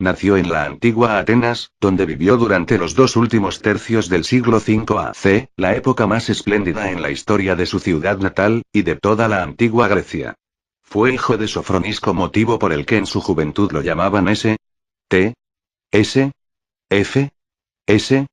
Nació en la antigua Atenas, donde vivió durante los 2 últimos tercios del siglo V a.C., la época más espléndida en la historia de su ciudad natal, y de toda la antigua Grecia. Fue hijo de Sofronisco, motivo por el que en su juventud lo llamaban S. T. S. F. S.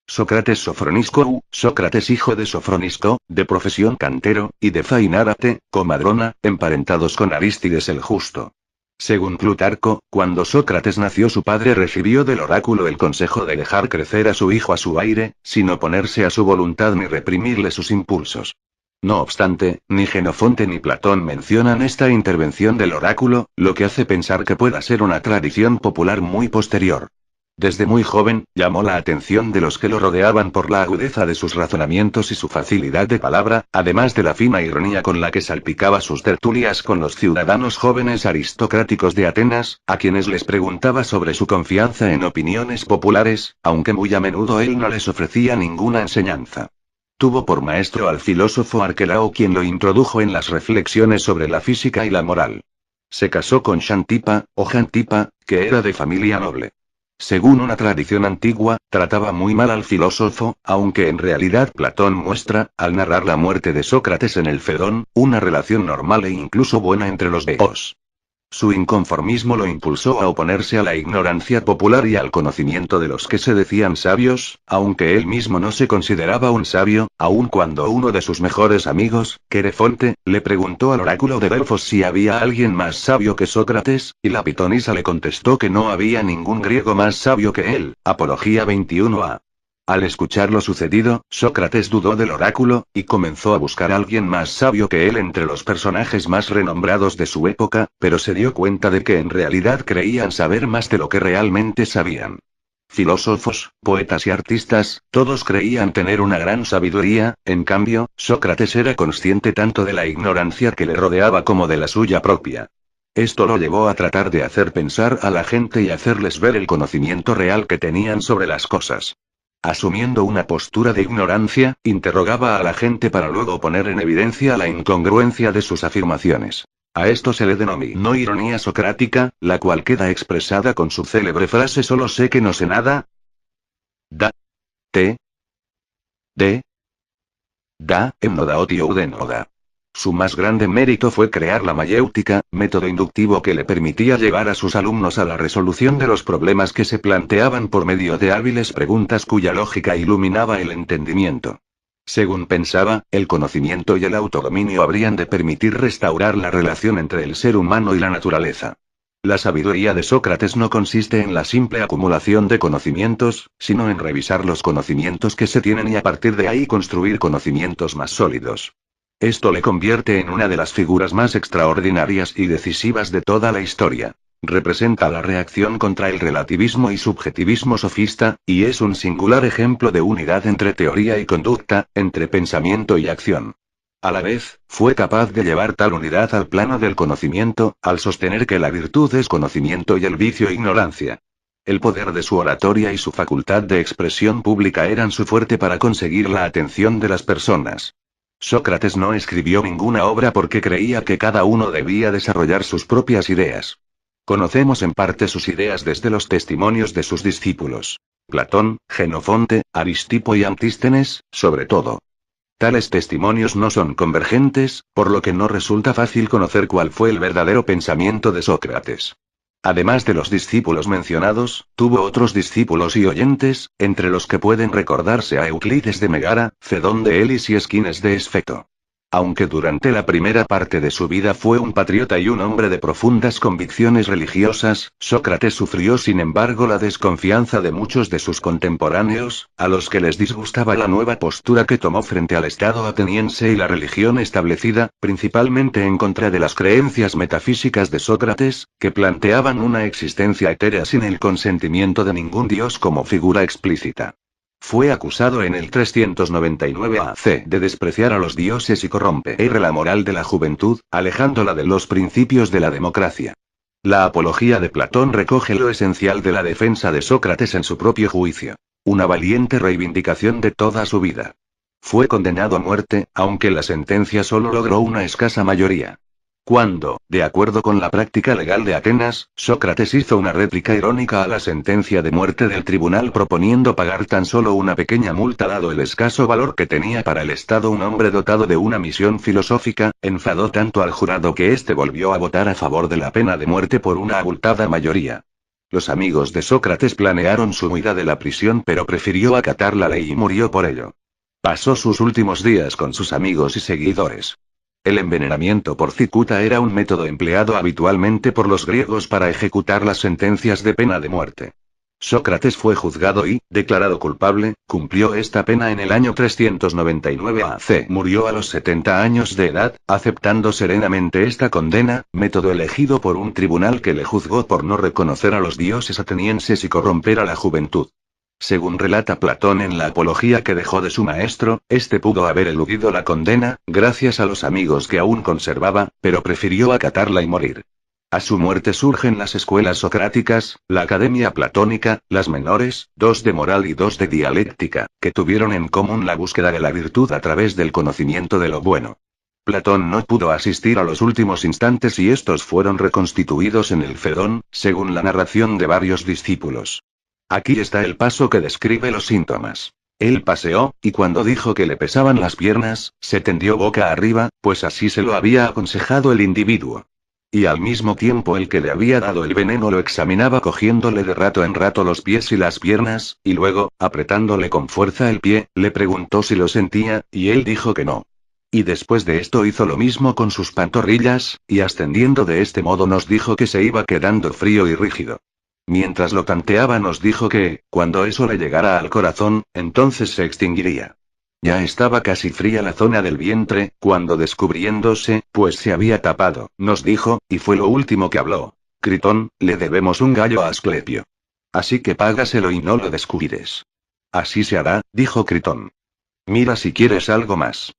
Sócrates Sofronisco Sócrates, hijo de Sofronisco, de profesión cantero, y de Fainárate, comadrona, emparentados con Arístides el Justo. Según Plutarco, cuando Sócrates nació, su padre recibió del oráculo el consejo de dejar crecer a su hijo a su aire, sin oponerse a su voluntad ni reprimirle sus impulsos. No obstante, ni Jenofonte ni Platón mencionan esta intervención del oráculo, lo que hace pensar que pueda ser una tradición popular muy posterior. Desde muy joven, llamó la atención de los que lo rodeaban por la agudeza de sus razonamientos y su facilidad de palabra, además de la fina ironía con la que salpicaba sus tertulias con los ciudadanos jóvenes aristocráticos de Atenas, a quienes les preguntaba sobre su confianza en opiniones populares, aunque muy a menudo él no les ofrecía ninguna enseñanza. Tuvo por maestro al filósofo Arquelao, quien lo introdujo en las reflexiones sobre la física y la moral. Se casó con Xantipa, o Jantipa, que era de familia noble. Según una tradición antigua, trataba muy mal al filósofo, aunque en realidad Platón muestra, al narrar la muerte de Sócrates en el Fedón, una relación normal e incluso buena entre los dos. Su inconformismo lo impulsó a oponerse a la ignorancia popular y al conocimiento de los que se decían sabios, aunque él mismo no se consideraba un sabio, aun cuando uno de sus mejores amigos, Querefonte, le preguntó al oráculo de Delfos si había alguien más sabio que Sócrates, y la pitonisa le contestó que no había ningún griego más sabio que él. Apología 21a. Al escuchar lo sucedido, Sócrates dudó del oráculo, y comenzó a buscar a alguien más sabio que él entre los personajes más renombrados de su época, pero se dio cuenta de que en realidad creían saber más de lo que realmente sabían. Filósofos, poetas y artistas, todos creían tener una gran sabiduría, en cambio, Sócrates era consciente tanto de la ignorancia que le rodeaba como de la suya propia. Esto lo llevó a tratar de hacer pensar a la gente y hacerles ver el conocimiento real que tenían sobre las cosas. Asumiendo una postura de ignorancia, interrogaba a la gente para luego poner en evidencia la incongruencia de sus afirmaciones. A esto se le denominó ironía socrática, la cual queda expresada con su célebre frase: solo sé que no sé nada. Da. Te. De. Da, noda otio udenoda. Su más grande mérito fue crear la mayéutica, método inductivo que le permitía llevar a sus alumnos a la resolución de los problemas que se planteaban por medio de hábiles preguntas cuya lógica iluminaba el entendimiento. Según pensaba, el conocimiento y el autodominio habrían de permitir restaurar la relación entre el ser humano y la naturaleza. La sabiduría de Sócrates no consiste en la simple acumulación de conocimientos, sino en revisar los conocimientos que se tienen y a partir de ahí construir conocimientos más sólidos. Esto le convierte en una de las figuras más extraordinarias y decisivas de toda la historia. Representa la reacción contra el relativismo y subjetivismo sofista, y es un singular ejemplo de unidad entre teoría y conducta, entre pensamiento y acción. A la vez, fue capaz de llevar tal unidad al plano del conocimiento, al sostener que la virtud es conocimiento y el vicio ignorancia. El poder de su oratoria y su facultad de expresión pública eran su fuerte para conseguir la atención de las personas. Sócrates no escribió ninguna obra porque creía que cada uno debía desarrollar sus propias ideas. Conocemos en parte sus ideas desde los testimonios de sus discípulos. Platón, Jenofonte, Aristipo y Antístenes, sobre todo. Tales testimonios no son convergentes, por lo que no resulta fácil conocer cuál fue el verdadero pensamiento de Sócrates. Además de los discípulos mencionados, tuvo otros discípulos y oyentes, entre los que pueden recordarse a Euclides de Megara, Fedón de Elis y Esquines de Esfeto. Aunque durante la primera parte de su vida fue un patriota y un hombre de profundas convicciones religiosas, Sócrates sufrió sin embargo la desconfianza de muchos de sus contemporáneos, a los que les disgustaba la nueva postura que tomó frente al Estado ateniense y la religión establecida, principalmente en contra de las creencias metafísicas de Sócrates, que planteaban una existencia etérea sin el consentimiento de ningún dios como figura explícita. Fue acusado en el 399 a.C. de despreciar a los dioses y corromper la moral de la juventud, alejándola de los principios de la democracia. La Apología de Platón recoge lo esencial de la defensa de Sócrates en su propio juicio. Una valiente reivindicación de toda su vida. Fue condenado a muerte, aunque la sentencia solo logró una escasa mayoría. Cuando, de acuerdo con la práctica legal de Atenas, Sócrates hizo una réplica irónica a la sentencia de muerte del tribunal proponiendo pagar tan solo una pequeña multa dado el escaso valor que tenía para el Estado un hombre dotado de una misión filosófica, enfadó tanto al jurado que éste volvió a votar a favor de la pena de muerte por una abultada mayoría. Los amigos de Sócrates planearon su huida de la prisión pero prefirió acatar la ley y murió por ello. Pasó sus últimos días con sus amigos y seguidores. El envenenamiento por cicuta era un método empleado habitualmente por los griegos para ejecutar las sentencias de pena de muerte. Sócrates fue juzgado y, declarado culpable, cumplió esta pena en el año 399 AC. Murió a los 70 años de edad, aceptando serenamente esta condena, método elegido por un tribunal que le juzgó por no reconocer a los dioses atenienses y corromper a la juventud. Según relata Platón en la apología que dejó de su maestro, este pudo haber eludido la condena, gracias a los amigos que aún conservaba, pero prefirió acatarla y morir. A su muerte surgen las escuelas socráticas, la Academia Platónica, las menores, 2 de moral y 2 de dialéctica, que tuvieron en común la búsqueda de la virtud a través del conocimiento de lo bueno. Platón no pudo asistir a los últimos instantes y estos fueron reconstituidos en el Fedón, según la narración de varios discípulos. Aquí está el paso que describe los síntomas. Él paseó, y cuando dijo que le pesaban las piernas, se tendió boca arriba, pues así se lo había aconsejado el individuo. Y al mismo tiempo el que le había dado el veneno lo examinaba cogiéndole de rato en rato los pies y las piernas, y luego, apretándole con fuerza el pie, le preguntó si lo sentía, y él dijo que no. Y después de esto hizo lo mismo con sus pantorrillas, y ascendiendo de este modo nos dijo que se iba quedando frío y rígido. Mientras lo tanteaba nos dijo que, cuando eso le llegara al corazón, entonces se extinguiría. Ya estaba casi fría la zona del vientre, cuando descubriéndose, pues se había tapado, nos dijo, y fue lo último que habló: Critón, le debemos un gallo a Asclepio. Así que págaselo y no lo descuides. Así se hará, dijo Critón. Mira si quieres algo más.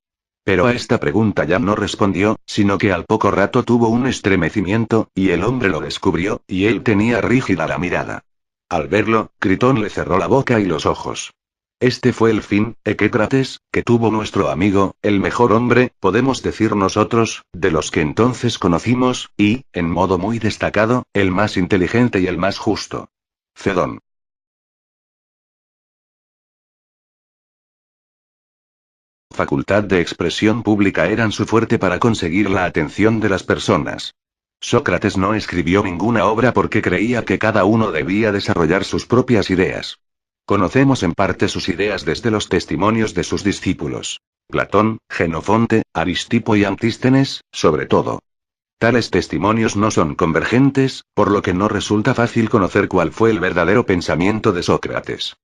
Pero a esta pregunta ya no respondió, sino que al poco rato tuvo un estremecimiento, y el hombre lo descubrió, y él tenía rígida la mirada. Al verlo, Critón le cerró la boca y los ojos. Este fue el fin, Equécrates, que tuvo nuestro amigo, el mejor hombre, podemos decir nosotros, de los que entonces conocimos, y, en modo muy destacado, el más inteligente y el más justo. Fedón. Facultad de expresión pública eran su fuerte para conseguir la atención de las personas. Sócrates no escribió ninguna obra porque creía que cada uno debía desarrollar sus propias ideas. Conocemos en parte sus ideas desde los testimonios de sus discípulos. Platón, Genofonte, Aristipo y Antístenes, sobre todo. Tales testimonios no son convergentes, por lo que no resulta fácil conocer cuál fue el verdadero pensamiento de Sócrates.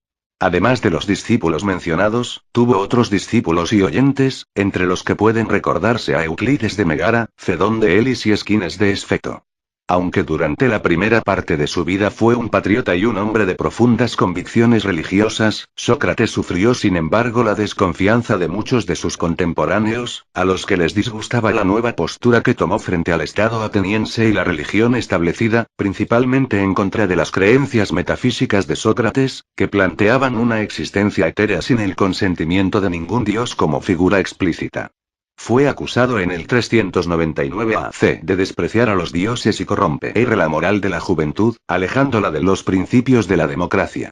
Además de los discípulos mencionados, tuvo otros discípulos y oyentes, entre los que pueden recordarse a Euclides de Megara, Fedón de Elis y Esquines de Esfeto. Aunque durante la primera parte de su vida fue un patriota y un hombre de profundas convicciones religiosas, Sócrates sufrió sin embargo la desconfianza de muchos de sus contemporáneos, a los que les disgustaba la nueva postura que tomó frente al Estado ateniense y la religión establecida, principalmente en contra de las creencias metafísicas de Sócrates, que planteaban una existencia etérea sin el consentimiento de ningún dios como figura explícita. Fue acusado en el 399 AC de despreciar a los dioses y corromper la moral de la juventud, alejándola de los principios de la democracia.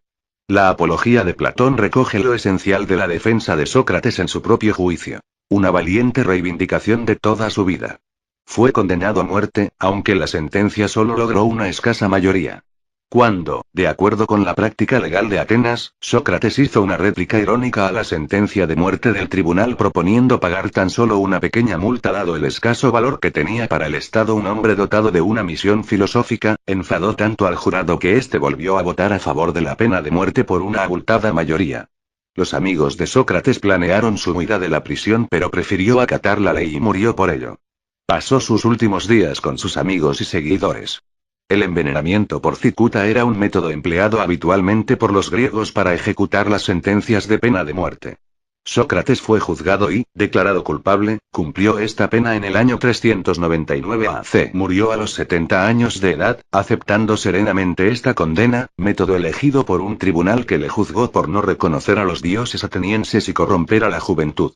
La apología de Platón recoge lo esencial de la defensa de Sócrates en su propio juicio. Una valiente reivindicación de toda su vida. Fue condenado a muerte, aunque la sentencia solo logró una escasa mayoría. Cuando, de acuerdo con la práctica legal de Atenas, Sócrates hizo una réplica irónica a la sentencia de muerte del tribunal proponiendo pagar tan solo una pequeña multa dado el escaso valor que tenía para el Estado un hombre dotado de una misión filosófica, enfadó tanto al jurado que éste volvió a votar a favor de la pena de muerte por una abultada mayoría. Los amigos de Sócrates planearon su huida de la prisión pero prefirió acatar la ley y murió por ello. Pasó sus últimos días con sus amigos y seguidores. El envenenamiento por cicuta era un método empleado habitualmente por los griegos para ejecutar las sentencias de pena de muerte. Sócrates fue juzgado y, declarado culpable, cumplió esta pena en el año 399 AC. Murió a los 70 años de edad, aceptando serenamente esta condena, método elegido por un tribunal que le juzgó por no reconocer a los dioses atenienses y corromper a la juventud.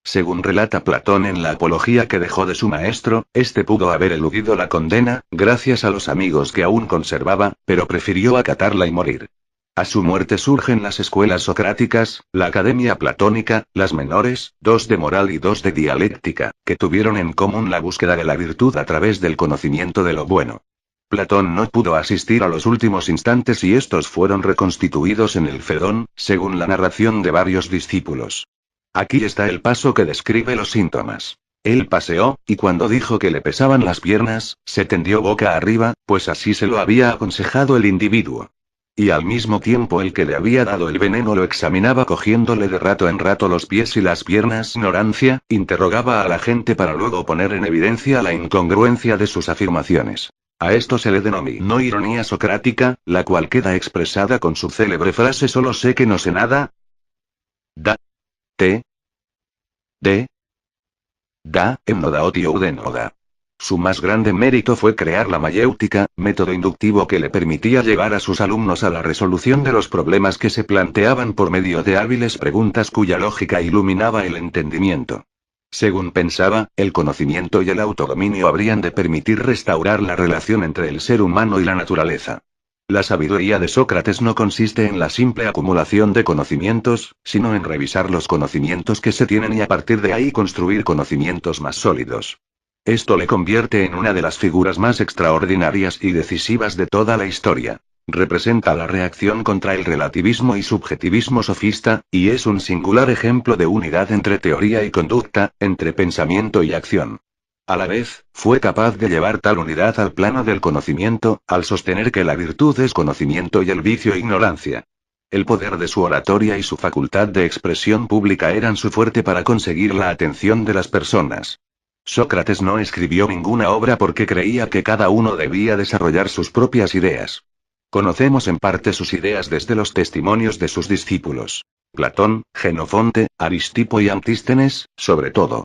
Según relata Platón en la apología que dejó de su maestro, este pudo haber eludido la condena, gracias a los amigos que aún conservaba, pero prefirió acatarla y morir. A su muerte surgen las escuelas socráticas, la Academia Platónica, las menores, dos de moral y dos de dialéctica, que tuvieron en común la búsqueda de la virtud a través del conocimiento de lo bueno. Platón no pudo asistir a los últimos instantes y estos fueron reconstituidos en el Fedón, según la narración de varios discípulos. Aquí está el paso que describe los síntomas. Él paseó, y cuando dijo que le pesaban las piernas, se tendió boca arriba, pues así se lo había aconsejado el individuo. Y al mismo tiempo el que le había dado el veneno lo examinaba cogiéndole de rato en rato los pies y las piernas. Ignorancia, interrogaba a la gente para luego poner en evidencia la incongruencia de sus afirmaciones. A esto se le denominó ironía socrática, la cual queda expresada con su célebre frase: solo sé que no sé nada. Da. Te. De. Da, emnoda otio udenoda. Su más grande mérito fue crear la mayéutica, método inductivo que le permitía llevar a sus alumnos a la resolución de los problemas que se planteaban por medio de hábiles preguntas cuya lógica iluminaba el entendimiento. Según pensaba, el conocimiento y el autodominio habrían de permitir restaurar la relación entre el ser humano y la naturaleza. La sabiduría de Sócrates no consiste en la simple acumulación de conocimientos, sino en revisar los conocimientos que se tienen y a partir de ahí construir conocimientos más sólidos. Esto le convierte en una de las figuras más extraordinarias y decisivas de toda la historia. Representa la reacción contra el relativismo y subjetivismo sofista, y es un singular ejemplo de unidad entre teoría y conducta, entre pensamiento y acción. A la vez, fue capaz de llevar tal unidad al plano del conocimiento, al sostener que la virtud es conocimiento y el vicio ignorancia. El poder de su oratoria y su facultad de expresión pública eran su fuerte para conseguir la atención de las personas. Sócrates no escribió ninguna obra porque creía que cada uno debía desarrollar sus propias ideas. Conocemos en parte sus ideas desde los testimonios de sus discípulos. Platón, Genofonte, Aristipo y Antístenes, sobre todo.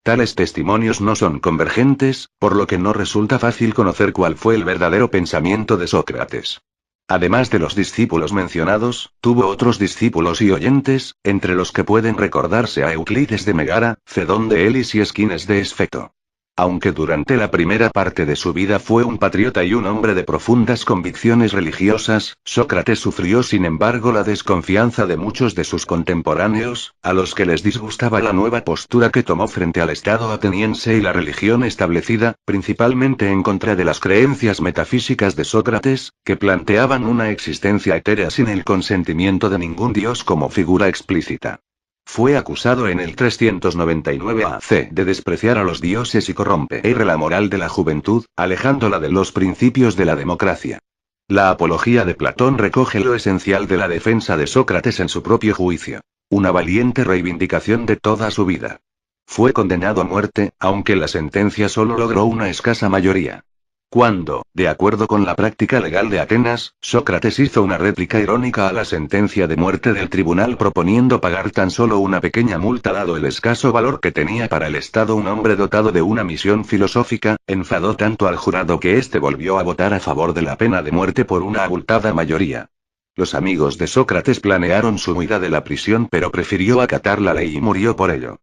Tales testimonios no son convergentes, por lo que no resulta fácil conocer cuál fue el verdadero pensamiento de Sócrates. Además de los discípulos mencionados, tuvo otros discípulos y oyentes, entre los que pueden recordarse a Euclides de Megara, Fedón de Elis y Esquines de Esfeto. Aunque durante la primera parte de su vida fue un patriota y un hombre de profundas convicciones religiosas, Sócrates sufrió sin embargo la desconfianza de muchos de sus contemporáneos, a los que les disgustaba la nueva postura que tomó frente al Estado ateniense y la religión establecida, principalmente en contra de las creencias metafísicas de Sócrates, que planteaban una existencia etérea sin el consentimiento de ningún dios como figura explícita. Fue acusado en el 399 AC de despreciar a los dioses y corromper la moral de la juventud, alejándola de los principios de la democracia. La apología de Platón recoge lo esencial de la defensa de Sócrates en su propio juicio. Una valiente reivindicación de toda su vida. Fue condenado a muerte, aunque la sentencia solo logró una escasa mayoría. Cuando, de acuerdo con la práctica legal de Atenas, Sócrates hizo una réplica irónica a la sentencia de muerte del tribunal proponiendo pagar tan solo una pequeña multa dado el escaso valor que tenía para el Estado un hombre dotado de una misión filosófica, enfadó tanto al jurado que éste volvió a votar a favor de la pena de muerte por una abultada mayoría. Los amigos de Sócrates planearon su huida de la prisión pero prefirió acatar la ley y murió por ello.